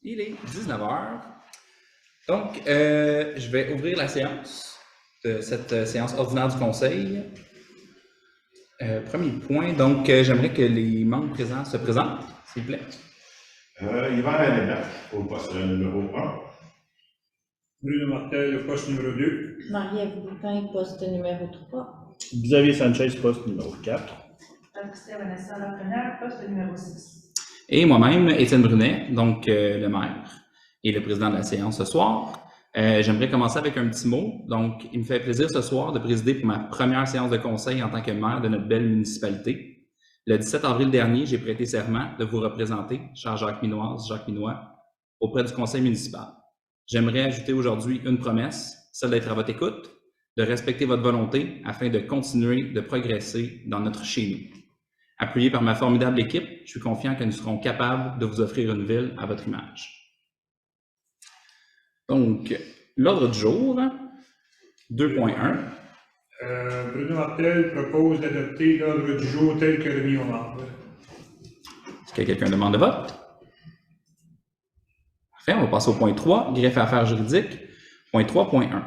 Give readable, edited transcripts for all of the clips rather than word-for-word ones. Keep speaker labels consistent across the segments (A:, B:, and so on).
A: Il est 19h. Donc, je vais ouvrir la séance de cette séance ordinaire du Conseil. Premier point, donc j'aimerais que les membres présents se présentent, s'il vous plaît.
B: Yvan Lanénac, au poste numéro 1.
C: Bruno Martel, poste numéro 2.
D: Marie-Ève Boutin, poste numéro 3.
E: Xavier Sanchez, poste numéro 4.
F: Augustin Vanessa Lafrenière, poste numéro 6.
A: Et moi-même, Étienne Brunet, donc le maire et le président de la séance ce soir. J'aimerais commencer avec un petit mot. Donc, il me fait plaisir ce soir de présider pour ma première séance de conseil en tant que maire de notre belle municipalité. Le 17 avril dernier, j'ai prêté serment de vous représenter, cher Jacques Minois, auprès du conseil municipal. J'aimerais ajouter aujourd'hui une promesse, celle d'être à votre écoute, de respecter votre volonté afin de continuer de progresser dans notre chez nous. Appuyé par ma formidable équipe, je suis confiant que nous serons capables de vous offrir une ville à votre image. Donc, l'ordre du jour, 2.1.
C: Bruno Martel propose d'adopter l'ordre du jour tel que remis aux membres.
A: Est-ce que quelqu'un demande de vote? Parfait, on va passer au point 3, greffe et affaires juridiques. Point 3.1.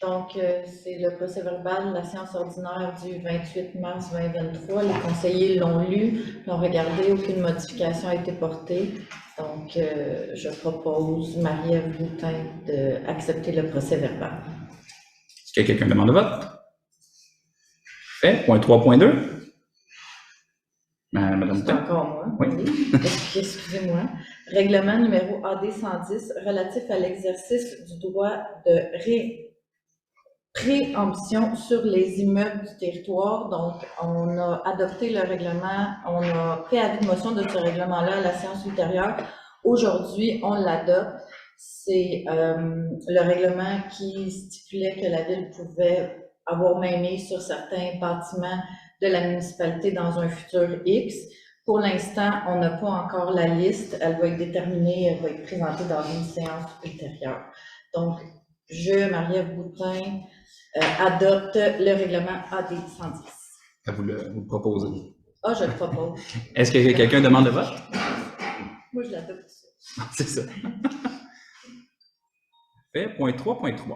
D: Donc, c'est le procès-verbal de la séance ordinaire du 28 mars 2023. Les conseillers l'ont lu, l'ont regardé, aucune modification a été portée. Donc, je propose Marie-Ève Boutin d'accepter le procès-verbal.
A: Est-ce que quelqu'un demande de vote? Parfait, point 3.2. Madame
D: C'est
A: Boutin.
D: encore moi.
A: Oui.
D: Excusez-moi. Règlement numéro AD 110 relatif à l'exercice du droit de préemption sur les immeubles du territoire. Donc, on a adopté le règlement, on a pris avis de motion de ce règlement-là à la séance ultérieure. Aujourd'hui, on l'adopte. C'est le règlement qui stipulait que la Ville pouvait avoir main mise sur certains bâtiments de la municipalité dans un futur X. Pour l'instant, on n'a pas encore la liste. Elle va être déterminée, elle va être présentée dans une séance ultérieure. Donc, je, Marie-Ève Boutin, adopte le règlement AD 110.
A: Vous le proposez.
D: Ah, je le propose.
A: Est-ce que quelqu'un demande de vote?
D: Moi, je l'adopte.
A: C'est ça. Fait, point 3.3.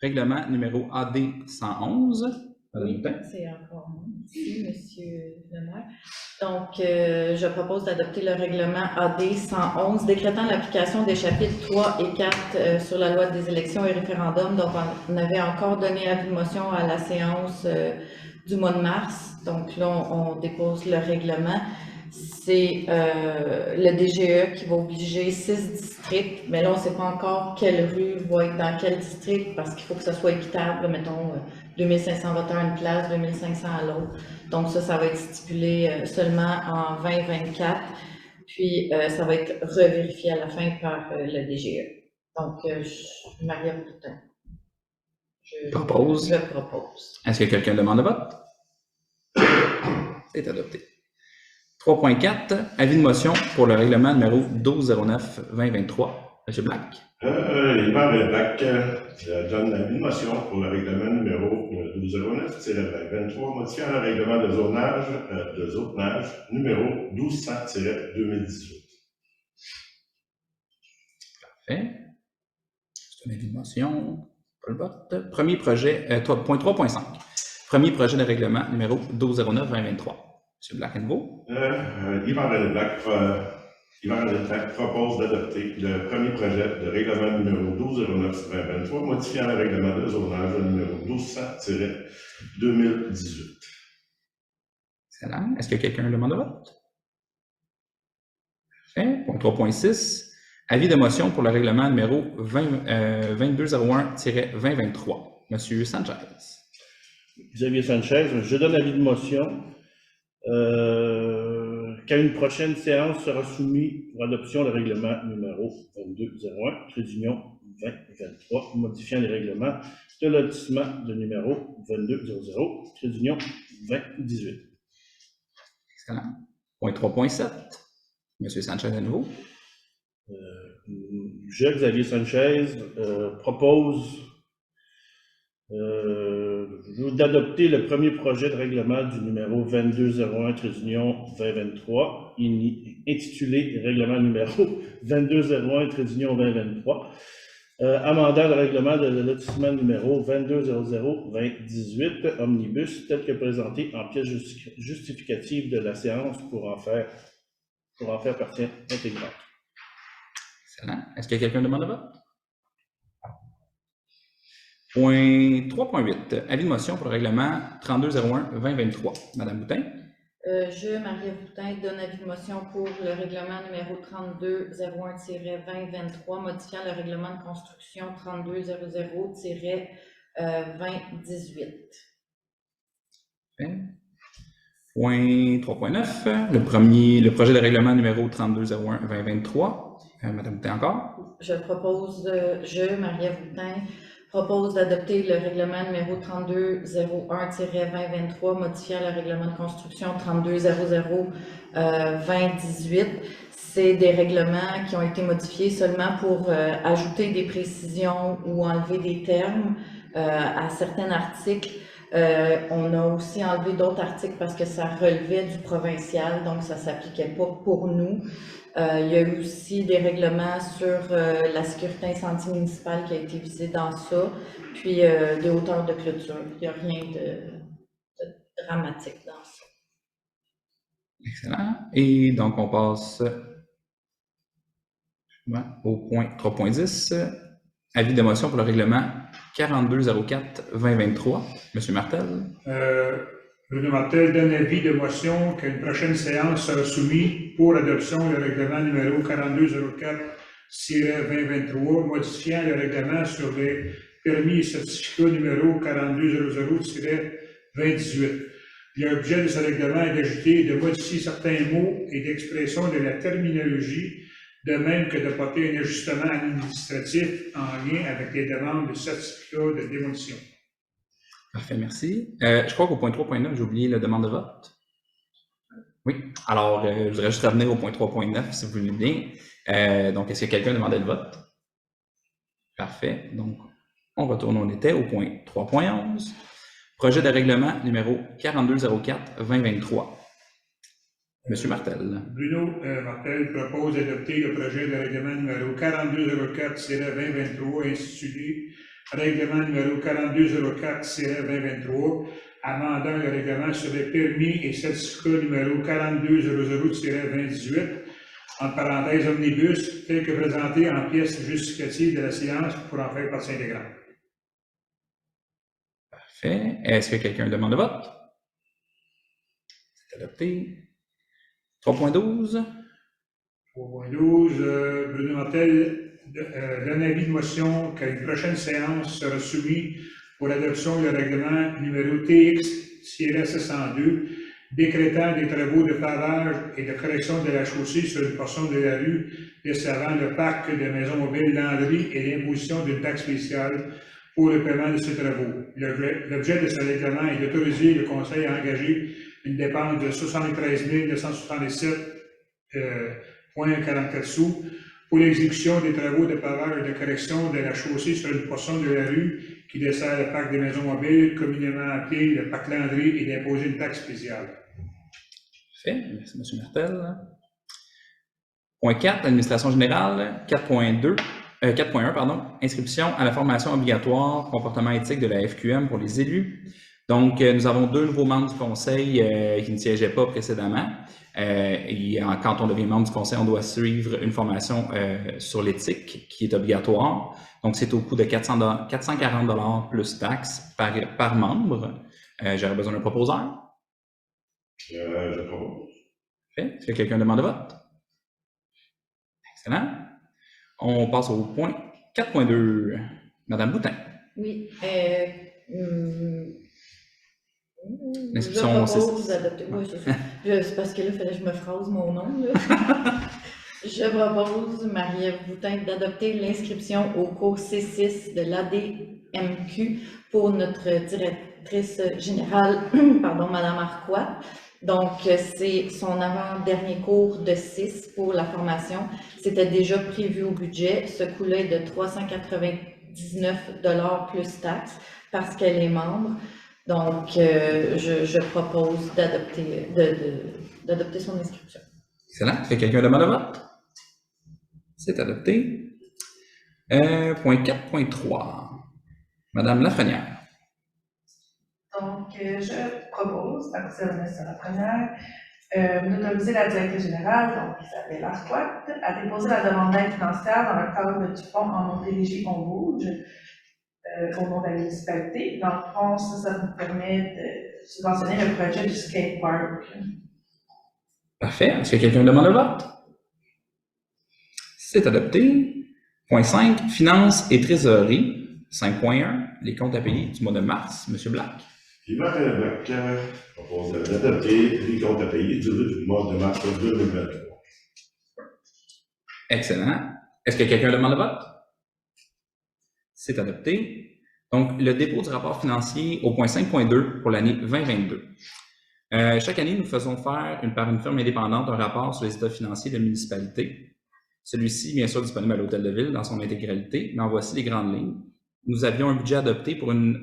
A: Règlement numéro AD 111.
D: Oui, c'est encore moi. Merci, Monsieur le maire. Donc, je propose d'adopter le règlement AD 111 décrétant l'application des chapitres 3 et 4 sur la loi des élections et référendums. Donc, on avait encore donné avis de motion à la séance du mois de mars. Donc, là, on dépose le règlement. C'est le DGE qui va obliger 6 districts, mais là, on ne sait pas encore quelle rue va être dans quel district parce qu'il faut que ça soit équitable, mettons 2500 votants à une place, 2500 à l'autre. Donc ça va être stipulé seulement en 2024, puis ça va être revérifié à la fin par le DGE. Donc, Marie-Ève Boutin, je propose.
A: Est-ce que quelqu'un demande de vote? C'est adopté. 3.4, avis de motion pour le règlement numéro 1209-2023. M. Black.
B: Yvan Lanénac donne avis de motion pour le règlement numéro 1209-2023, modifiant le règlement de zonage numéro 1200-2018.
A: Parfait. C'est un avis de motion. Pas le vote. Premier projet, point 3.5. Premier projet de règlement numéro 1209-2023. M. Black and nouveau.
B: Yvan Lanénac propose d'adopter le premier projet de règlement numéro 1209-2023, modifiant le règlement de zonage numéro 1200-2018.
A: Excellent. Est-ce que quelqu'un demande de vote? Parfait. Point 3.6. Avis de motion pour le règlement numéro 2201-2023. Monsieur Sanchez.
E: Xavier Sanchez, je donne avis de motion qu'à une prochaine séance sera soumis pour adoption le règlement numéro 2201, trait d'union 2023, modifiant les règlements de lotissement de numéro 2200, trait d'union 2018.
A: Excellent. Point 3.7. Monsieur Sanchez à nouveau.
E: Je, Xavier Sanchez, propose D'adopter le premier projet de règlement du numéro 2201, Tréunion 2023, intitulé Règlement numéro 2201, Tréunion 2023, amendant le règlement de lotissement numéro 2200-2018, Omnibus, tel que présenté en pièce justificative de la séance pour en faire partie intégrante.
A: Excellent. Est-ce que quelqu'un demande le vote? Point 3.8. Avis de motion pour le règlement 3201-2023. Madame Boutin.
D: Je, Marie-Ève Boutin, donne avis de motion pour le règlement numéro 3201-2023, modifiant le règlement de construction 3200-2018.
A: Point 3.9. Le projet de règlement numéro 3201-2023. Madame Boutin encore.
D: Marie-Ève Boutin, propose d'adopter le règlement numéro 3201-2023, modifiant le règlement de construction 3200-2018. C'est des règlements qui ont été modifiés seulement pour ajouter des précisions ou enlever des termes à certains articles. On a aussi enlevé d'autres articles parce que ça relevait du provincial, donc ça ne s'appliquait pas pour nous. Il y a eu aussi des règlements sur la sécurité incendie municipale qui a été visé dans ça, puis des hauteurs de clôture. Il n'y a rien de dramatique dans ça.
A: Excellent. Et donc, on passe au point 3.10. Avis de motion pour le règlement 4204-2023. Monsieur Martel.
C: Bruno Martel donne avis de motion qu'une prochaine séance sera soumise pour adoption le règlement numéro 4204-2023, modifiant le règlement sur les permis et certificats numéro 4200-2018. L'objet de ce règlement est d'ajouter et de modifier certains mots et d'expressions de la terminologie, de même que de porter un ajustement administratif en lien avec les demandes de certificats de démolition.
A: Parfait, merci. Je crois qu'au point 3.9, j'ai oublié la demande de vote. Oui. Alors, je voudrais juste revenir au point 3.9, si vous voulez bien. Donc, est-ce que quelqu'un demandait le vote? Parfait. Donc, on retourne où on était, au point 3.11. Projet de règlement numéro 4204-2023. Monsieur Martel.
C: Bruno Martel propose d'adopter le projet de règlement numéro 4204-2023 intitulé Règlement numéro 4204-2023, amendant le règlement sur les permis et certificats numéro 4200-2018, en parenthèse omnibus, tel que présenté en pièce justificative de la séance pour en faire partie intégrante.
A: Parfait. Est-ce que quelqu'un demande le vote? C'est adopté. 3.12.
C: 3.12. Bruno Martel donne avis de motion qu'à une prochaine séance sera soumise pour l'adoption du règlement numéro TX-602, décrétant des travaux de pavage et de correction de la chaussée sur une portion de la rue desservant le parc de maisons mobiles Landry et l'imposition d'une taxe spéciale pour le paiement de ces travaux. L'objet de ce règlement est d'autoriser le Conseil à engager une dépense de 73 977,44 sous pour l'exécution des travaux de pavage et de correction de la chaussée sur une portion de la rue qui dessert le parc des maisons mobiles, communément appelé le parc Landry, et d'imposer une taxe spéciale.
A: Parfait. Merci, M. Martel. Point 4, administration générale. 4.1, inscription à la formation obligatoire comportement éthique de la FQM pour les élus. Donc, nous avons 2 nouveaux membres du conseil qui ne siégeaient pas précédemment. Quand on devient membre du conseil, on doit suivre une formation sur l'éthique qui est obligatoire. Donc, c'est au coût de 440 plus taxes par membre. J'aurais besoin d'un proposeur.
B: Je propose.
A: Parfait. Est-ce que quelqu'un demande de vote? Excellent. On passe au point 4.2. Madame Boutin.
D: Oui.
A: L'inscription,
D: je propose d'adopter. Oui, c'est parce que là, il fallait que je me phrase mon nom. Là. Je propose, Marie-Ève Boutin, d'adopter l'inscription au cours C6 de l'ADMQ pour notre directrice générale, Madame Arquois. Donc, c'est son avant-dernier cours de 6 pour la formation. C'était déjà prévu au budget. Ce coût-là est de 388 19 $ plus taxes parce qu'elle est membre. Donc, je propose d'adopter son inscription.
A: Excellent. Est-ce que quelqu'un demande le vote? C'est adopté. Point 4.3. Madame Lafrenière.
F: Donc, je propose, à partir de la première, d'autoriser la directrice générale, donc Isabelle Arquat, à déposer la demande d'aide financière dans le cadre du fonds en Montérégie On Bouge, au nom de la municipalité. Dans le fond, ça nous permet de subventionner le projet du skatepark.
A: Parfait. Est-ce que quelqu'un demande le vote? C'est adopté. Point 5, finances et trésorerie. 5.1, les comptes à payer du mois de mars. Monsieur Black.
B: Et Martin Black propose d'adopter les comptes à payer du mois de mars 2023.
A: Excellent. Est-ce que quelqu'un demande le vote? C'est adopté. Donc, le dépôt du rapport financier au point 5.2 pour l'année 2022. Chaque année, nous faisons faire par une firme indépendante un rapport sur les états financiers de la municipalité. Celui-ci, bien sûr, disponible à l'Hôtel de Ville dans son intégralité, mais en voici les grandes lignes. Nous avions un budget adopté pour un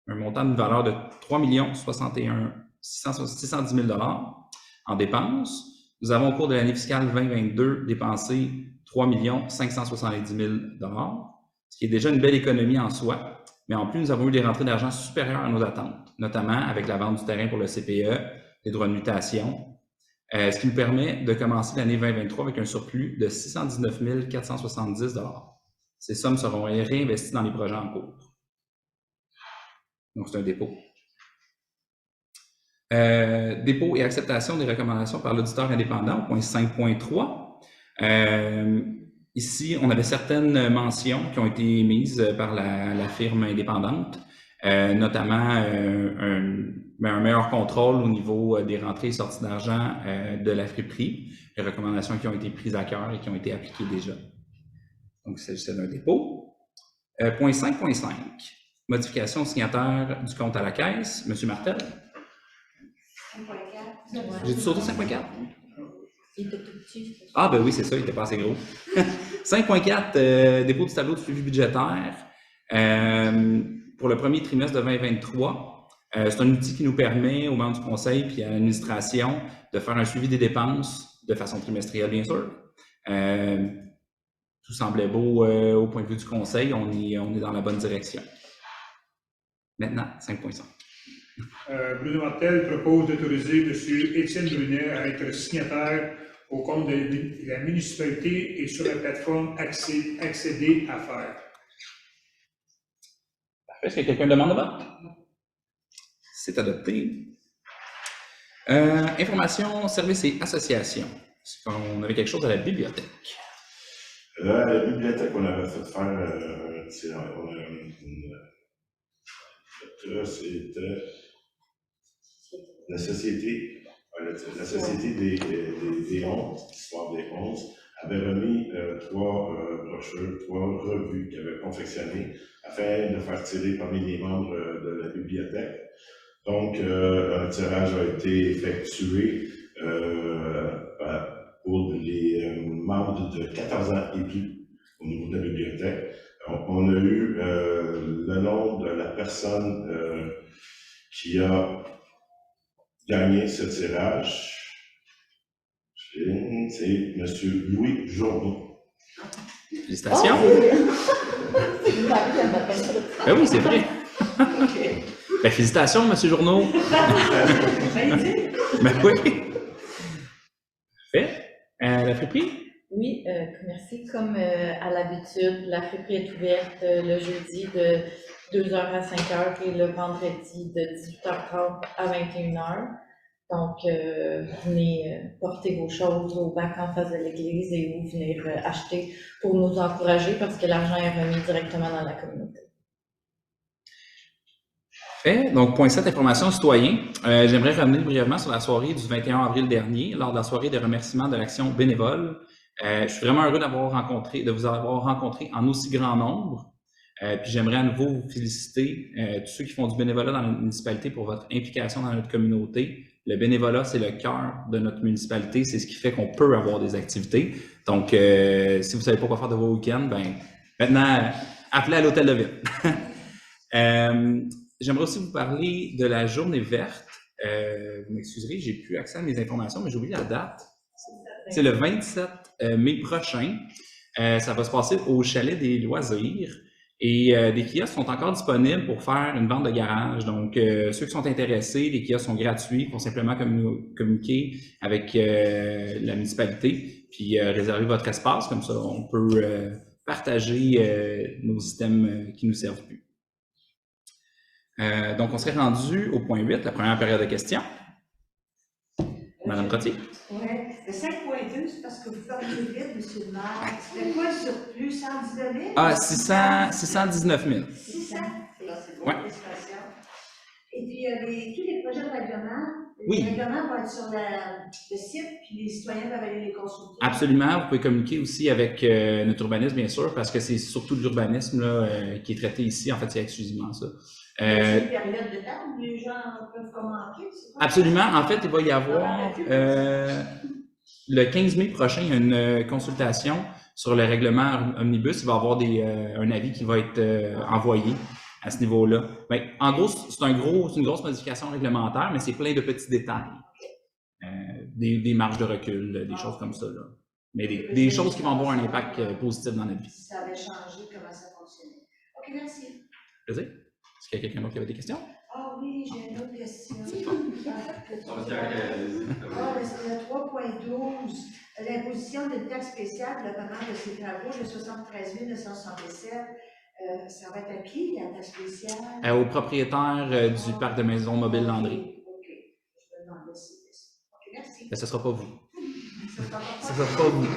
A: montant d'une valeur de 3 610 000 $ en dépenses. Nous avons au cours de l'année fiscale 2022 dépensé 3 570 000 $, ce qui est déjà une belle économie en soi. Mais en plus, nous avons eu des rentrées d'argent supérieures à nos attentes, notamment avec la vente du terrain pour le CPE, les droits de mutation, ce qui nous permet de commencer l'année 2023 avec un surplus de 619 470 $. Ces sommes seront réinvesties dans les projets en cours. Donc, c'est un dépôt. Dépôt et acceptation des recommandations par l'auditeur indépendant, point 5.3. Ici, on avait certaines mentions qui ont été mises par la firme indépendante, notamment un meilleur contrôle au niveau des rentrées et sorties d'argent de la friperie, les recommandations qui ont été prises à cœur et qui ont été appliquées déjà. Donc, il s'agissait d'un dépôt. Point 5.5, modification signataire du compte à la caisse. Monsieur Martel.
F: 5.4.
A: J'ai-tu sauté 5.4?
D: Il était tout petit.
A: Ah, ben oui, c'est ça, il n'était pas assez gros. 5.4, dépôt du tableau de suivi budgétaire pour le premier trimestre de 2023. C'est un outil qui nous permet aux membres du conseil et à l'administration de faire un suivi des dépenses de façon trimestrielle, bien sûr. Tout semblait beau au point de vue du conseil, on est dans la bonne direction. Maintenant, 5.5.
C: Bruno Martel propose d'autoriser M. Étienne Brunet à être signataire au compte de la municipalité et sur la plateforme accéder à faire.
A: Est-ce que quelqu'un demande le vote? C'est adopté. Information, services et associations. Est-ce qu'on avait quelque chose à la bibliothèque?
B: À la bibliothèque, on avait fait faire c'était la société des 11, l'histoire des 11, avait remis 3 brochures, 3 revues qu'elle avait confectionnées afin de faire tirer parmi les membres de la bibliothèque. Donc, un tirage a été effectué pour les membres de 14 ans et plus au niveau de la bibliothèque. On a eu le nom de la personne qui a gagné ce tirage. C'est M. Louis Journeau.
A: Félicitations. Ben oui, c'est vrai. Ben, félicitations, M. Journeau. Ben oui. Parfait. La friperie?
D: Oui, merci. Comme à l'habitude, la friperie est ouverte le jeudi de 2h à 5h et le vendredi de 18h30 à 21h. Donc, venez porter vos choses au bac en face de l'église et ou venir acheter pour nous encourager parce que l'argent est remis directement dans la communauté.
A: Parfait. Donc, point 7, information citoyen. J'aimerais revenir brièvement sur la soirée du 21 avril dernier, lors de la soirée de remerciement de l'action bénévole. Je suis vraiment heureux de vous avoir rencontré en aussi grand nombre. Puis j'aimerais à nouveau vous féliciter, tous ceux qui font du bénévolat dans la municipalité pour votre implication dans notre communauté. Le bénévolat, c'est le cœur de notre municipalité, c'est ce qui fait qu'on peut avoir des activités. Donc, si vous ne savez pas quoi faire de vos week-ends, ben maintenant, Appelez à l'hôtel de ville. J'aimerais aussi vous parler de la journée verte. Vous m'excuserez, j'ai plus accès à mes informations, mais j'ai oublié la date. C'est le 27 mai prochain. Ça va se passer au Chalet des Loisirs. Et des kiosques sont encore disponibles pour faire une vente de garage. Donc, ceux qui sont intéressés, les kiosques sont gratuits. Il faut simplement communiquer avec la municipalité, puis réserver votre espace. Comme ça, on peut partager nos items qui nous servent plus. Donc, on serait rendu au point 8, la première période de questions. Madame Trottier.
G: Oui, le 5.2, c'est parce que vous parlez vite, monsieur le maire. C'était quoi le surplus, 119 000?
A: Ah, 619 000.
G: 600? C'est
A: Ouais.
G: bon, l'expression. Et puis, tous les projets de règlement,
A: Oui.
G: les règlements vont être sur le site, puis les citoyens doivent aller les consulter.
A: Absolument. Vous pouvez communiquer aussi avec notre urbanisme, bien sûr, parce que c'est surtout de l'urbanisme qui est traité ici. En fait, c'est exclusivement ça.
G: C'est une période de temps où les gens peuvent commenter?
A: Absolument. En fait, il va y avoir le 15 mai prochain, il y a une consultation sur le règlement Omnibus. Il va y avoir un avis qui va être envoyé à ce niveau-là. Ben, en gros, c'est une grosse modification réglementaire, mais c'est plein de petits détails. Des marges de recul, des choses comme ça. Là. Mais des choses qui vont avoir un impact positif dans notre vie.
G: Si ça avait changé, comment ça fonctionnait. OK, merci.
A: Plaisir. Est-ce qu'il y a quelqu'un d'autre qui avait des questions?
G: Ah oui, j'ai une autre question.
A: C'est
G: C'est le 3.12. L'imposition d'une taxe spéciale pour le paiement de ces travaux de 73 967. Ça va être à qui, la taxe spéciale?
A: Au propriétaire du parc de maisons mobiles Landry.
G: OK. Je me demandais si c'était ça. OK, merci.
A: Mais ce ne sera pas vous.
G: Ce sera
A: Ce ne sera pas vous.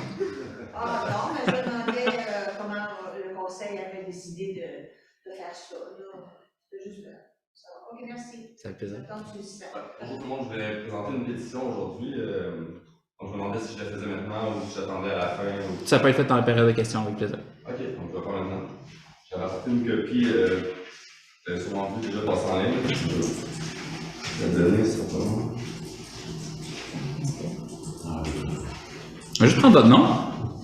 G: Ah non, mais je me demandais comment le conseil avait décidé de faire ça. C'est juste ça. OK, merci.
A: Ça fait plaisir.
G: J'attends que tu dises ça.
H: Bonjour tout le monde, je vais présenter une pétition aujourd'hui. Donc je me demandais si je la faisais maintenant ou si j'attendais à la fin. Ou...
A: Ça peut être fait dans la période de questions, avec plaisir.
H: Ok, donc je vais faire maintenant. J'avais apporté une copie, sûrement vu déjà passée en ligne. Je vais la donner, c'est pas bon.
A: Je vais juste prendre votre nom.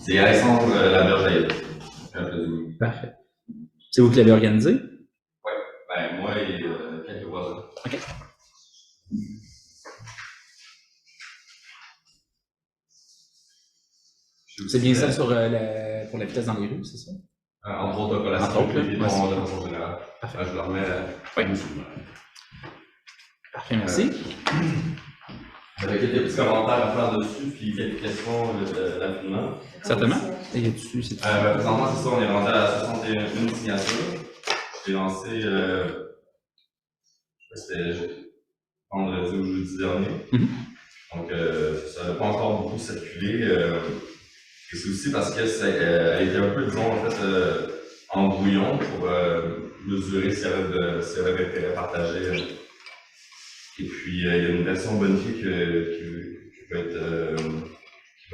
H: C'est Alexandre Laberge-Aïe.
A: Parfait. C'est vous qui l'avez organisé?
H: Oui, ben moi et quelques voisins.
A: OK. C'est bien ça pour la vitesse dans les rues, c'est ça?
H: Entre autres, pas la
A: Entre autres,
H: sécurité,
A: là.
H: de façon générale.
A: Parfait.
H: Je le remets.
A: Oui.
H: Parfait,
A: merci.
H: J'avais quelques petits commentaires à faire dessus, puis quelques questions rapidement.
A: Certainement. Et dessus, c'est
H: présentement, c'est ça, on est rendu à 61 signatures. J'ai lancé, c'était vendredi ou jeudi dernier. Donc, ça n'a pas encore beaucoup circulé. Et c'est aussi parce que elle était un peu, disons, en fait, en brouillon pour mesurer s'il y avait d'intérêt partagé. Et puis, il y a une version bonifiée qui va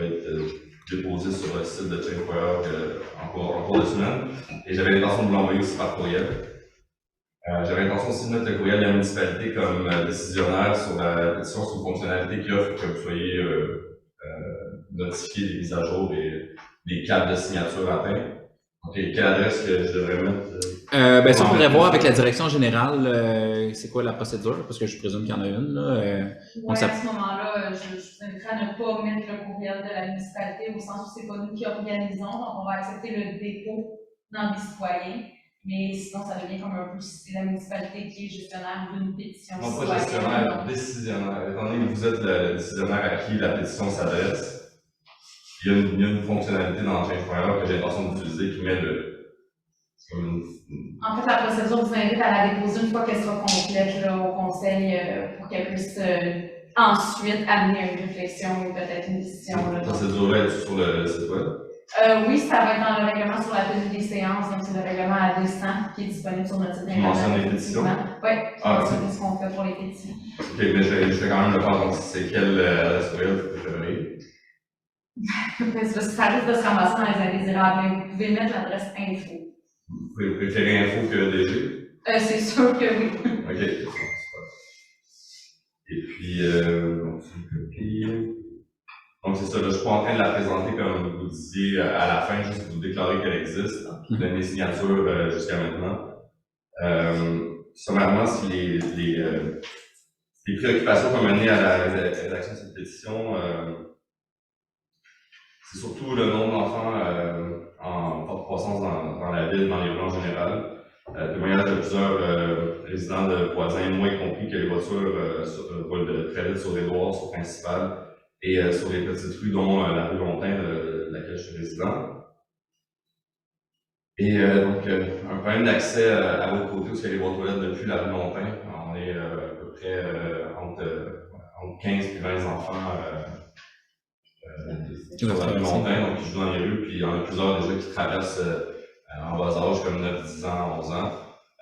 H: être déposée sur le site de Change.org en cours de semaine. Et j'avais l'intention de vous l'envoyer aussi par courriel. J'avais l'intention aussi de mettre le courriel de la municipalité comme décisionnaire sur la pétition sur fonctionnalité qui offre que vous soyez notifié des mises à jour et des cadres de signature atteints. Donc, quelle adresse que je devrais mettre?
A: Ça, on pourrait voir avec la direction générale, c'est quoi la procédure, parce que je présume qu'il y en a une.
I: Oui, à ce moment-là, je vous inviterai à ne pas mettre le courriel de la municipalité au sens où c'est pas nous qui organisons, donc on va accepter le dépôt dans les citoyens. Mais sinon, ça devient comme un peu si c'est la municipalité qui est gestionnaire d'une pétition.
H: Non, pas gestionnaire, décisionnaire. Étant donné que vous êtes le décisionnaire à qui la pétition s'adresse, il y a une fonctionnalité dans Change.org que j'ai l'intention d'utiliser qui met
I: En fait, la procédure vous invite à la déposer une fois qu'elle sera complète là, au conseil pour qu'elle puisse ensuite amener à une réflexion et peut-être une décision.
H: La procédure va être sur le site web?
I: Oui, ça va être dans le règlement sur la tenue des séances, donc c'est le règlement à 200 qui est disponible sur notre site internet.
H: Tu mentionnes les pétitions?
I: Oui,
H: Ah,
I: c'est ce qu'on fait pour les pétitions.
H: Ok, mais je vais quand même le faire, donc c'est quelle adresse courriel que je vais
I: Ça risque de se ramasser dans les indésirables, mais vous pouvez mettre l'adresse info.
H: Vous préférez info que DG?
I: C'est sûr que oui.
H: Ok, c'est super. Et puis, donc, c'est une copie. Donc, c'est ça, là, je suis pas en train de la présenter comme vous disiez à la fin, juste pour vous déclarer qu'elle existe, puis donner des signatures jusqu'à maintenant. Sommairement, si les préoccupations qui ont mené à la rédaction de cette pétition, c'est surtout le nombre d'enfants en forte croissance dans la ville, dans les rues en général. Témoignage de plusieurs résidents de voisins, moi y compris, que les voitures roulent très vite sur les droits, sur principales et sur les petites rues, dont la rue Lontin, de laquelle je suis résident. Et donc, un problème d'accès à l'autre côté, où il y a les boîtes aux lettres depuis la rue Lontin. On est à peu près entre 15 et 20 enfants sur la rue Lontin, donc qui jouent dans les rues, puis il y en a plusieurs déjà qui traversent en bas âge, comme 9, 10 ans, 11 ans.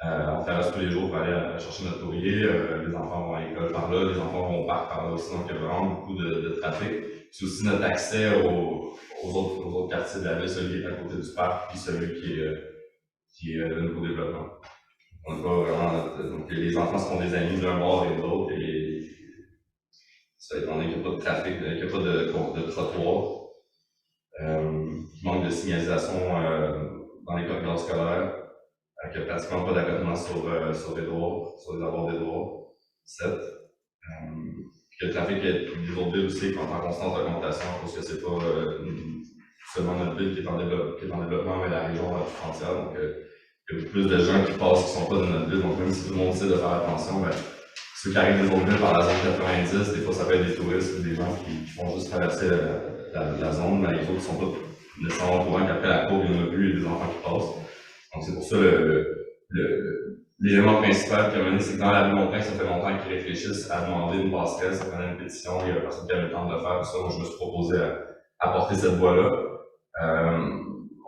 H: On traverse tous les jours pour aller chercher notre courrier. Les enfants vont à l'école par là, les enfants vont au parc par là aussi, donc il y a vraiment beaucoup de trafic. C'est aussi notre accès aux autres quartiers de la ville, celui qui est à côté du parc, puis celui qui est le nouveau développement. On n'a pas vraiment, donc les enfants se font des amis d'un bord et de l'autre, et ça étant donné qu'il n'y a pas de trafic, qu'il n'y a pas de trottoir, il manque de signalisation dans les corridors scolaires, qu'il n'y a pratiquement pas d'accotement sur les droits, sur les avoirs des droits. 7. Que le trafic des autres villes aussi est en constante augmentation, parce que c'est pas seulement notre ville qui est en développement, mais la région entière. Donc, il y a beaucoup plus de gens qui passent qui ne sont pas de notre ville. Donc, même si tout le monde essaie de faire attention, ben, ceux qui arrivent des autres villes par la zone 90, des fois ça peut être des touristes ou des gens qui font juste traverser la zone, mais les autres ne sont pas nécessairement au courant qu'après la courbe, il y en a plus, il y a des enfants qui passent. Donc, c'est pour ça l'élément principal qui a mené, c'est que dans la rue Lontin, ça fait longtemps qu'ils réfléchissent à demander une passerelle, ça prenait une pétition, il y a personne qui avait le temps de le faire, tout ça. Moi, je me suis proposé à porter cette voie-là.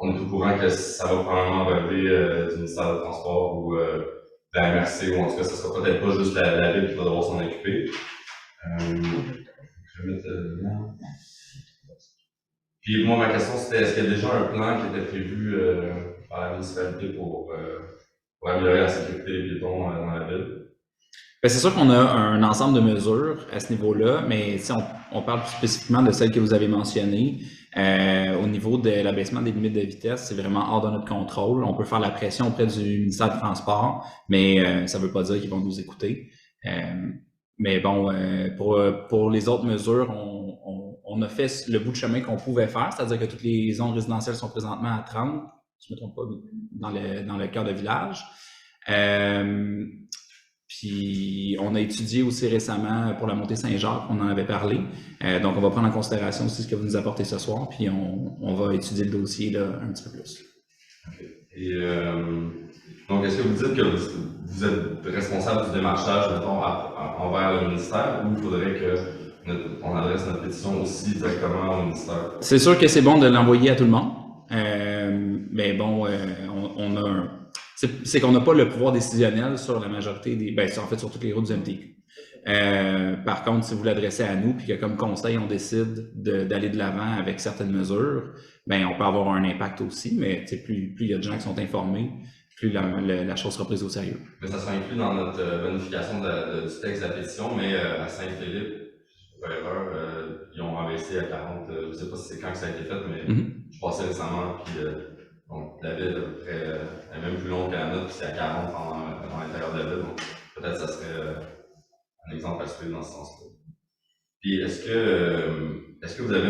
H: On est au courant que ça va probablement relever du ministère des Transports ou de la MRC, ou en tout cas, ça sera peut-être pas juste la ville qui va devoir s'en occuper. Je vais mettre Puis moi, ma question, c'était est-ce qu'il y a déjà un plan qui était prévu par la municipalité pour améliorer la sécurité des piétons dans la ville?
A: Ben, c'est sûr qu'on a un ensemble de mesures à ce niveau-là, mais on parle plus spécifiquement de celles que vous avez mentionnées. Au niveau de l'abaissement des limites de vitesse, c'est vraiment hors de notre contrôle. On peut faire la pression auprès du ministère des Transports, mais ça ne veut pas dire qu'ils vont nous écouter. Mais bon, pour les autres mesures, on a fait le bout de chemin qu'on pouvait faire, c'est-à-dire que toutes les zones résidentielles sont présentement à 30, si je ne me trompe pas, dans le cœur de village. Puis on a étudié aussi récemment pour la montée Saint-Jacques, on en avait parlé. Donc on va prendre en considération aussi ce que vous nous apportez ce soir, puis on va étudier le dossier là, un petit peu plus.
H: Okay. Et donc est-ce que vous dites que vous êtes responsable du démarchage, mettons, envers le ministère, ou il faudrait qu'on adresse notre pétition aussi directement au ministère? C'est
A: sûr que c'est bon de l'envoyer à tout le monde, mais bon, on a c'est qu'on n'a pas le pouvoir décisionnel sur la majorité sur toutes les routes du MTQ. Par contre, si vous l'adressez à nous, puis que comme conseil, on décide d'aller de l'avant avec certaines mesures, ben on peut avoir un impact aussi, mais plus il y a de gens qui sont informés, plus la chose sera prise au sérieux.
H: Mais ça sera inclus dans notre bonification du texte de la pétition, mais à Saint-Philippe, pas erreur, ils ont abaissé à 40, je ne sais pas si c'est quand que ça a été fait, mais je passais récemment, puis donc la ville est même plus longue que la nôtre, puis c'est à 40 dans l'intérieur de la ville, donc peut-être que ça serait un exemple à suivre dans ce sens-là. Puis est-ce que vous avez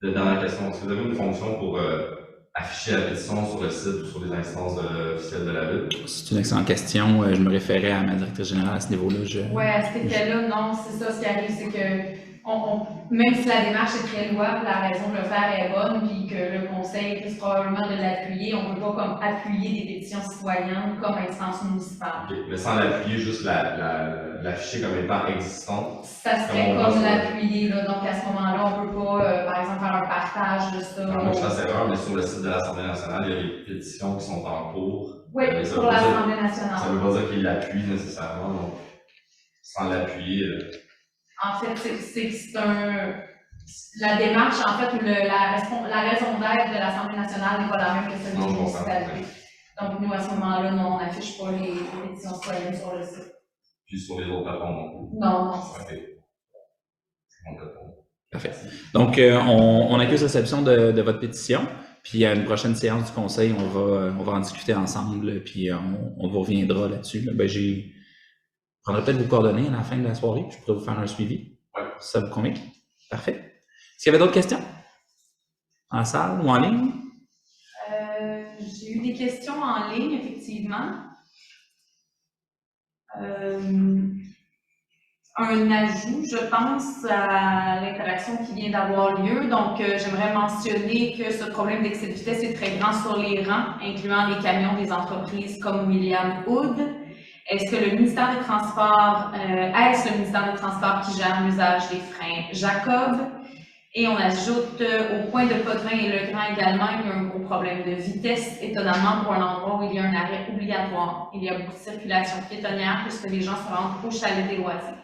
H: dernière question, est-ce que vous avez une fonction pour afficher la pétition sur le site ou sur les instances officielles de la ville?
A: C'est une excellente question. Je me référais à ma directrice générale à ce niveau-là.
I: Oui, à cet effet-là, non, c'est ça. Ce qui arrive, c'est que même si la démarche est très louable, la raison de le faire est bonne, puis que le conseil risque probablement de l'appuyer, on ne peut pas comme appuyer des pétitions citoyennes comme instance municipale.
H: Okay. Mais sans l'appuyer, juste l'afficher comme étant existante.
I: Ça serait comme l'appuyer, là. Donc à ce moment-là, on ne peut pas, par exemple, faire un partage de ça.
H: Non, moi, je fasse erreur, mais sur le site de l'Assemblée nationale, il y a des pétitions qui sont en cours.
I: Oui, pour l'Assemblée nationale.
H: Ça ne veut pas dire qu'il l'appuie nécessairement, donc sans l'appuyer.
I: En fait, c'est la démarche, en fait, la raison d'être de l'Assemblée nationale n'est pas la même que celle du municipalité. Donc, nous, à ce moment-là, non, on n'affiche pas les pétitions citoyennes sur le site.
H: Puis sur les autres plateformes non plus?
I: Non.
H: OK.
A: Parfait. Donc, on accuse réception de votre pétition, puis à une prochaine séance du conseil, on va en discuter ensemble, puis on vous reviendra là-dessus. Ben, je prendrai peut-être vos coordonnées à la fin de la soirée, puis je pourrais vous faire un suivi.
H: Ouais.
A: Ça vous convient? Parfait. Est-ce qu'il y avait d'autres questions? En salle ou en ligne?
I: J'ai eu des questions en ligne, effectivement. Un ajout, je pense, à l'interaction qui vient d'avoir lieu. Donc, j'aimerais mentionner que ce problème d'excès de vitesse est très grand sur les rangs, incluant les camions des entreprises comme William Hood. Est-ce que le ministère des Transports, est-ce le ministère des Transports qui gère l'usage des freins Jacob? Et on ajoute au point de Potvin et Legrand également, il y a un gros problème de vitesse, étonnamment pour un endroit où il y a un arrêt obligatoire. Il y a beaucoup de circulation piétonnière puisque les gens se rendent au chalet des loisirs.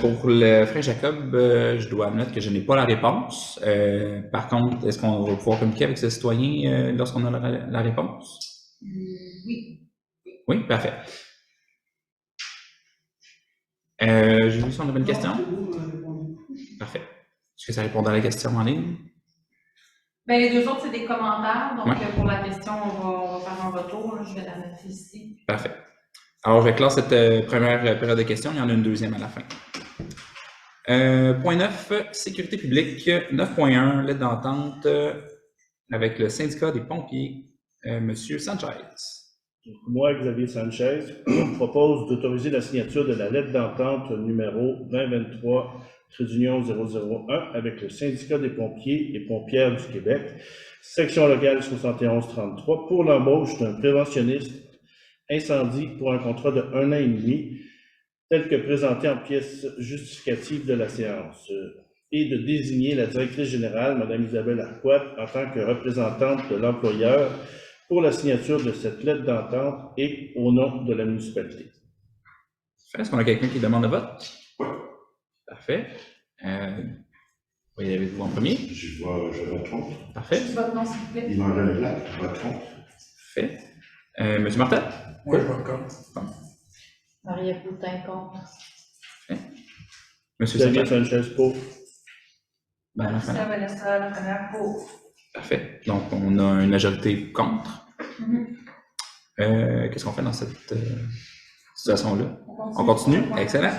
A: Pour le frein Jacob, je dois admettre que je n'ai pas la réponse. Par contre, est-ce qu'on va pouvoir communiquer avec ce citoyen lorsqu'on a la réponse?
I: Oui.
A: Oui, parfait. J'ai vu si on avait une question. Parfait. Est-ce que ça répond à la question en ligne?
I: Ben, les deux autres, c'est des commentaires. Donc,
A: ouais.
I: Pour la question, on va faire un retour. Là. Je vais la mettre ici.
A: Parfait. Alors, je vais clore cette première période de questions. Il y en a une deuxième à la fin. Point 9, sécurité publique. 9.1, lettre d'entente avec le syndicat des pompiers, Monsieur Sanchez.
E: Moi, Xavier Sanchez, propose d'autoriser la signature de la lettre d'entente numéro 2023-001 avec le syndicat des pompiers et pompières du Québec, section locale 7133, pour l'embauche d'un préventionniste incendie pour un contrat de 1 an et demi, tel que présenté en pièce justificative de la séance, et de désigner la directrice générale, Mme Isabelle Arquette, en tant que représentante de l'employeur pour la signature de cette lettre d'entente et au nom de la municipalité.
A: Est-ce qu'on a quelqu'un qui demande le vote?
B: Oui.
A: Parfait. Oui, avez-vous en premier?
B: Je vote contre.
A: Parfait.
I: Juste votre nom, s'il vous plaît.
B: Il m'en reste là, je vote contre.
A: Parfait. Monsieur Martel?
C: Moi, je vote contre.
D: Maria Poutin contre.
A: Parfait. Monsieur
E: Xavier
A: Sanchez?
E: Sanchez pour.
A: Ben, enfin.
F: Monsieur Vanessa Lafrenière pour.
A: Parfait. Donc, on a une majorité contre. Qu'est-ce qu'on fait dans cette situation-là? On continue? Excellent.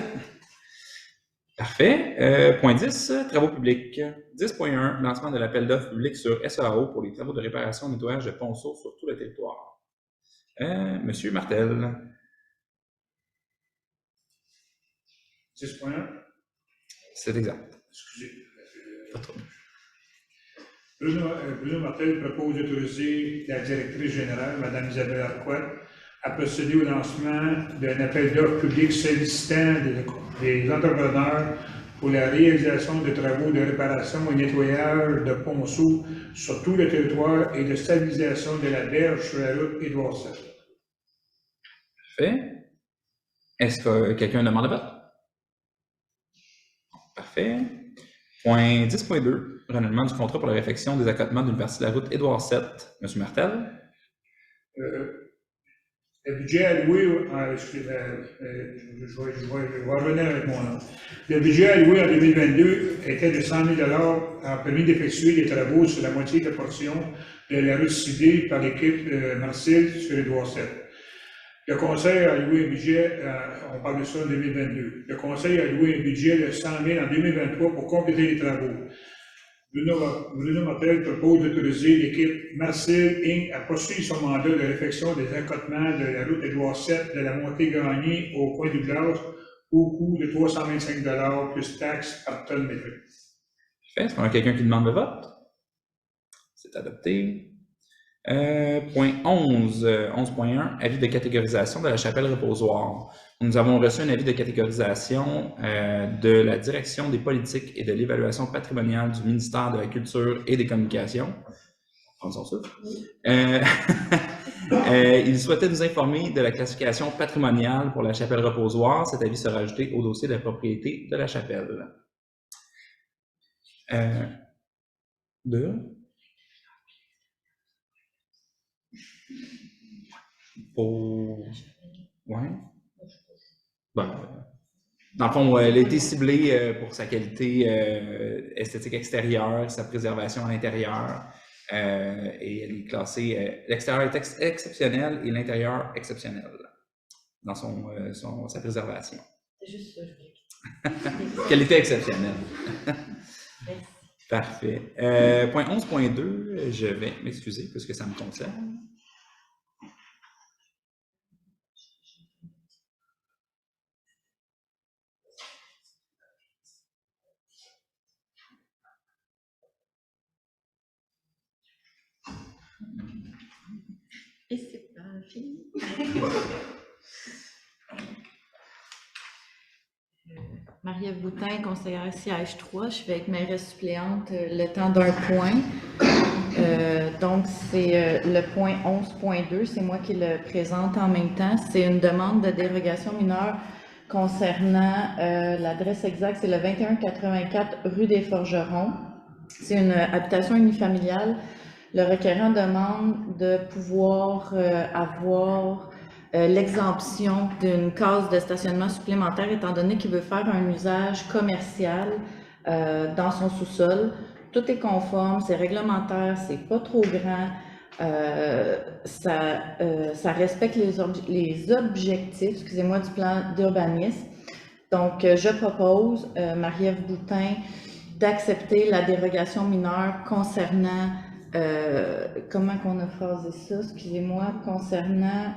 A: Parfait. Point 10, travaux publics. 10.1, lancement de l'appel d'offres public sur SEAO pour les travaux de réparation et nettoyage de ponceaux sur tout le territoire. Monsieur Martel.
C: 10.1.
A: C'est exact.
C: Excusez.
A: Pas trop.
C: Bruno Martel propose d'autoriser la directrice générale, Mme Isabelle Arquette, à procéder au lancement d'un appel d'offres public sollicitant des entrepreneurs pour la réalisation de travaux de réparation et nettoyage de ponceaux sur tout le territoire et de stabilisation de la berge sur la route Édouard VII.
A: Parfait. Est-ce que quelqu'un demande le vote? Parfait. Point 10.2, renouvellement du contrat pour la réfection des accotements d'une partie de la route Édouard VII. Monsieur Martel?
C: Le budget alloué, je vais revenir avec mon nom. Le budget alloué en 2022 était de 100 000 $, a permis d'effectuer des travaux sur la moitié de la portion de la route ciblée par l'équipe Marcel sur Édouard VII. Le Conseil a alloué un budget, on parle de ça en 2022, le Conseil a alloué un budget de 100 000 en 2023 pour compléter les travaux. Bruno Martel propose d'autoriser l'équipe Marcel Inc. à poursuivre son mandat de réfection des accotements de la route Édouard VII de la montée Gagné au point du Glace au coût de 325 $ plus taxes par tonne métrique.
A: Est-ce qu'on a quelqu'un qui demande le vote? C'est adopté. Point 11, 11.1, avis de catégorisation de la chapelle reposoir. Nous avons reçu un avis de catégorisation de la direction des politiques et de l'évaluation patrimoniale du ministère de la Culture et des Communications. Prendre son souffle. Il souhaitait nous informer de la classification patrimoniale pour la chapelle reposoir. Cet avis sera ajouté au dossier de la propriété de la chapelle. Pour... Ouais. Ben, Dans le fond, elle a été ciblée pour sa qualité esthétique extérieure, sa préservation à l'intérieur. Et elle est classée, l'extérieur est exceptionnel et l'intérieur exceptionnel dans sa préservation.
D: C'est juste ça, je voulais.
A: Qualité exceptionnelle.
D: Merci.
A: Parfait. Point 11.2, je vais m'excuser puisque ça me concerne.
D: Et c'est pas fini. Marie-Ève Boutin, conseillère siège 3. Je vais être mairesse suppléante le temps d'un point. Donc, c'est le point 11.2. C'est moi qui le présente en même temps. C'est une demande de dérogation mineure concernant l'adresse exacte. C'est le 2184 rue des Forgerons. C'est une habitation unifamiliale. Le requérant demande de pouvoir avoir l'exemption d'une case de stationnement supplémentaire étant donné qu'il veut faire un usage commercial dans son sous-sol. Tout est conforme, c'est réglementaire, c'est pas trop grand, ça respecte les objectifs, excusez-moi, du plan d'urbanisme. Donc, je propose, Marie-Ève Boutin, d'accepter la dérogation mineure concernant comment qu'on a phrasé ça, excusez-moi, concernant,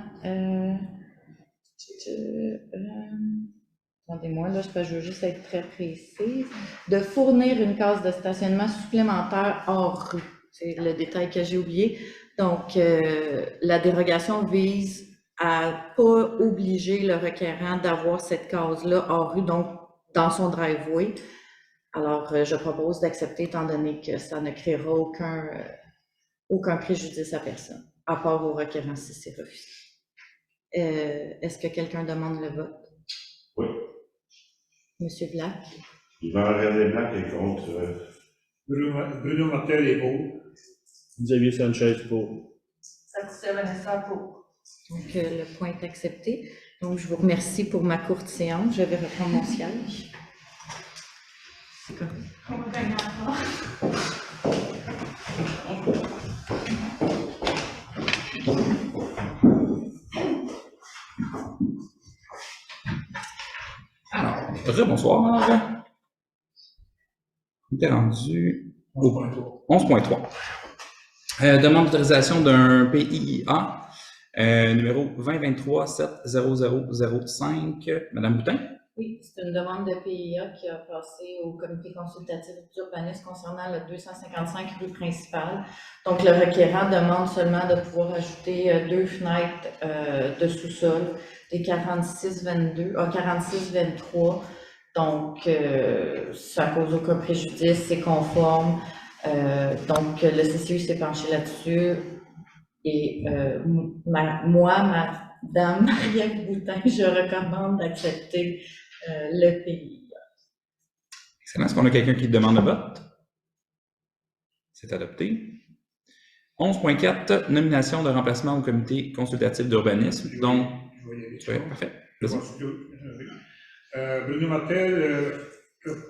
D: attendez-moi, là, je veux juste être très précise, de fournir une case de stationnement supplémentaire hors rue. C'est le détail que j'ai oublié. Donc, la dérogation vise à pas obliger le requérant d'avoir cette case-là hors rue, donc dans son driveway. Alors, je propose d'accepter étant donné que ça ne créera aucun préjudice à personne, à part au requérant si c'est refusé. Est-ce que quelqu'un demande le vote?
B: Oui.
D: Monsieur Black?
B: Yvan-René Black est contre.
C: Bruno Martel est pour.
E: Xavier Sanchez pour.
F: Patricia Vanessa pour.
D: Donc, le point est accepté. Donc, je vous remercie pour ma courte séance. Je vais reprendre mon siège. C'est correct.
I: On va gagner encore.
A: Alors, rebonsoir. On était rendu au 11.3. Demande d'autorisation d'un PIA numéro 2023-70005. Madame Boutin?
D: Oui, c'est une demande de PIA qui a passé au comité consultatif d'urbanisme concernant le 255 rue principale. Donc, le requérant demande seulement de pouvoir ajouter 2 fenêtres de sous-sol des 46-23. Donc, ça cause aucun préjudice, c'est conforme. Donc, le CCU s'est penché là-dessus. Et moi, Madame Marie-Ève Boutin, je recommande d'accepter le pays.
A: Excellent. Est-ce qu'on a quelqu'un qui demande le vote? C'est adopté. 11.4, nomination de remplacement au comité consultatif d'urbanisme. Donc, oui, parfait.
C: Bruno Martel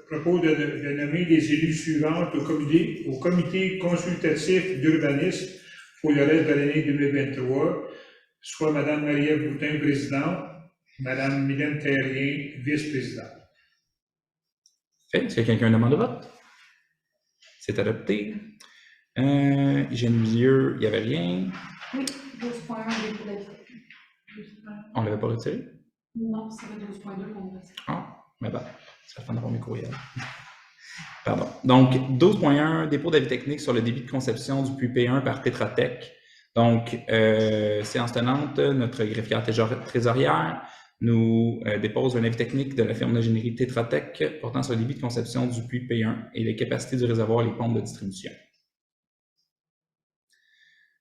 C: propose de nommer les élus suivants au comité consultatif d'urbanisme pour le reste de l'année 2023, soit Mme Marie-Ève Boutin, présidente, Mme Mylène Terrien, vice-présidente.
A: Est-ce que quelqu'un demande le vote? C'est adopté. Hygiène milieu, il n'y avait rien.
I: Oui, 12.1 dépôt d'avis technique.
A: On ne l'avait pas retiré?
I: Non, c'est le 12.2 qu'on retire.
A: Ah, mais bon, ça va faire mes courriels. Pardon. Donc, 12.1, dépôt d'avis technique sur le débit de conception du puits P1 par Tetra Tech. Donc, séance tenante, notre greffière trésorière nous dépose un avis technique de la firme d'ingénierie Tetra Tech portant sur le débit de conception du puits P1 et les capacités du réservoir et les pompes de distribution.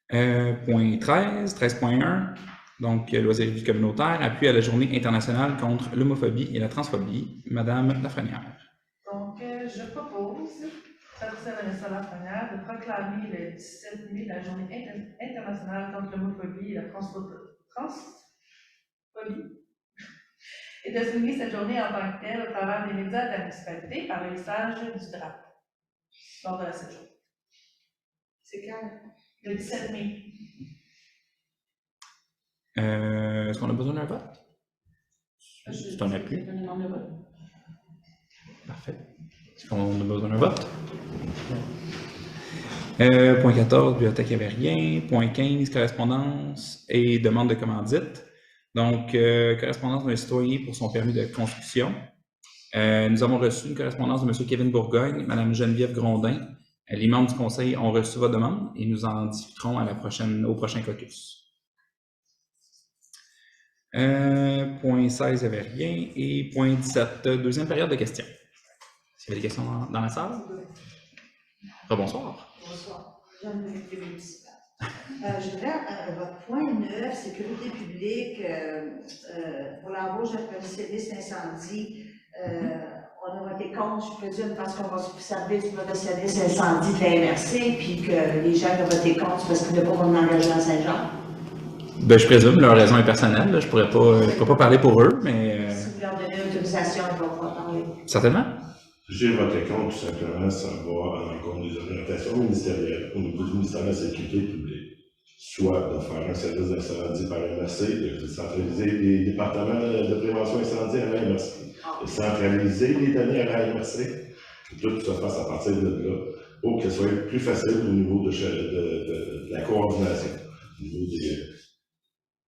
A: Point 13, 13.1, donc loisirs et vie communautaire, appui à la journée internationale contre l'homophobie et la transphobie. Madame Lafrenière.
F: Donc, je propose, Patricia Vanessa Lafrenière, de proclamer le 17 mai la journée internationale contre l'homophobie et la transphobie et de souligner cette journée en tant que telle au travers des médias de la municipalité par le lissage du drapeau lors de la 7 jours.
G: C'est quand?
F: Le 17 mai.
A: Est-ce qu'on a besoin d'un vote? C'est un appui. Parfait. Est-ce qu'on a besoin d'un vote? Point 14, bibliothèque, il n'y avait rien. Point 15, correspondance et demande de commandite. Donc, correspondance d'un citoyen pour son permis de construction. Nous avons reçu une correspondance de M. Kevin Bourgogne, Mme Geneviève Grondin. Les membres du conseil ont reçu votre demande et nous en discuterons à au prochain caucus. Point 16, il n'y avait rien. Et point 17, deuxième période de questions. Est-ce qu'il y a des questions dans la salle? Rebonsoir.
G: Bonsoir. Jeanne-Marie municipale. Je voudrais, votre point 9, sécurité publique, pour l'embauche d'un spécialiste incendie, on a voté contre, je présume, parce qu'on va se servir du professionniste incendie de la MRC, puis que les gens ont voté contre parce qu'ils ne veulent pas qu'on engage à Saint-Jean. Ben, je présume, leur raison est personnelle, là. Je pourrais pas parler pour eux, mais... Si vous leur donnez l'autorisation, ils vont pouvoir parler. Certainement.
B: J'ai voté contre, tout simplement, sans voir en compte des orientations ministérielles au niveau du ministère de la Sécurité publique. Soit de faire un service d'incendie par la MRC, de centraliser les départements de prévention incendie à la MRC, de centraliser les données à la MRC, que tout se fasse à partir de là, pour que ce soit plus facile au niveau de la coordination, au niveau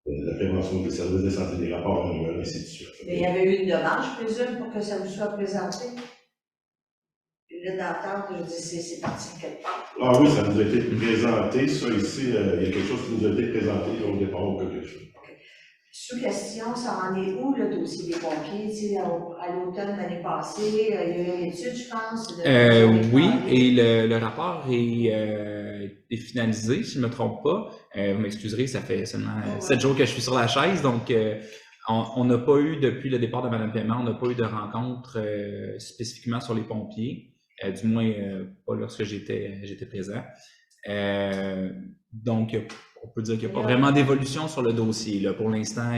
B: de la prévention des services de santé, des rapports annuels, ainsi de suite.
G: Mais il y avait eu une demande, je présume, pour que ça vous soit présenté. Une d'entente, je dis, c'est parti de quelque part.
B: Ah oui, ça nous a été présenté. Ça, ici, il y a quelque chose qui nous a été présenté au départ ou quelque chose.
G: Okay. Sous question, ça en est où le dossier des pompiers? Tu sais, à l'automne de l'année passée, il y a eu une étude, je pense.
A: Oui, et le rapport est finalisé, si je ne me trompe pas. Vous m'excuserez, ça fait seulement 7 jours que je suis sur la chaise, donc on n'a pas eu, depuis le départ de Mme Paiement, on n'a pas eu de rencontre spécifiquement sur les pompiers. Du moins, pas lorsque j'étais présent. Donc, on peut dire qu'il n'y a pas vraiment d'évolution sur le dossier. Là. Pour l'instant,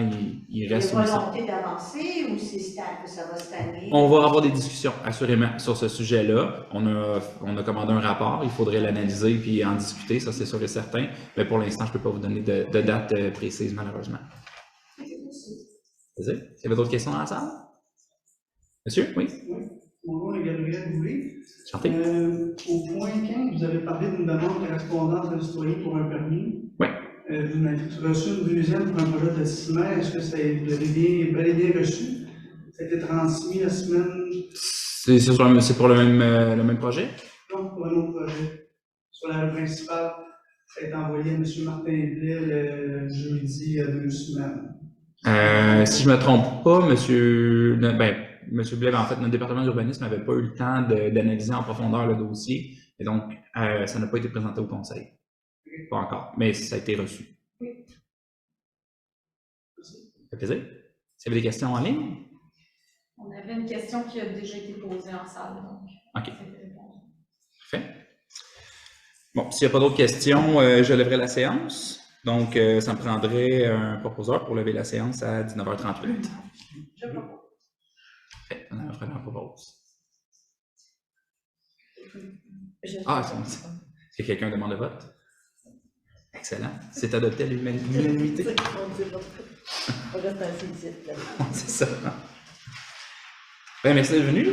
A: il reste...
G: Il y a volonté d'avancer ou ça va stagner?
A: On va avoir des discussions, assurément, sur ce sujet-là. On a commandé un rapport, il faudrait l'analyser puis en discuter, ça c'est sûr et certain. Mais pour l'instant, je ne peux pas vous donner de date précise, malheureusement. Vas-y. Est-ce qu'il y avait d'autres questions dans la salle? Monsieur? Oui?
J: Oui. Mon nom est Gabriel Boulay.
A: Santé.
J: Au point 15, vous avez parlé d'une demande de correspondance d'un citoyen pour un permis.
A: Oui.
J: Vous m'avez reçu une deuxième pour un projet de lotissement. Est-ce que vous l'avez bel et bien reçu? Ça a été transmis la semaine.
A: C'est pour le même projet?
J: Non, pour un autre projet. Sur la rue principale, ça a été envoyé à M. Martin Blais le jeudi il y a 2 semaines.
A: Si je ne me trompe pas, M. Blais, en fait, notre département d'urbanisme n'avait pas eu le temps d'analyser en profondeur le dossier, et donc ça n'a pas été présenté au conseil. Pas encore, mais ça a été reçu.
J: Oui.
A: Ça fait plaisir. S'il y avait des questions en ligne?
I: On avait une question qui a déjà été posée en salle, donc.
A: OK. Parfait. Bon, s'il n'y a pas d'autres questions, je lèverai la séance. Donc, ça me prendrait un proposeur pour lever la séance à 19h38.
F: Je propose.
A: Parfait, on a un propose.
D: Ah,
A: est-ce que quelqu'un demande le vote? Excellent. C'est adopté à l'unanimité.
D: On reste assez vite, là.
A: C'est ça. Ben, merci d'être venu.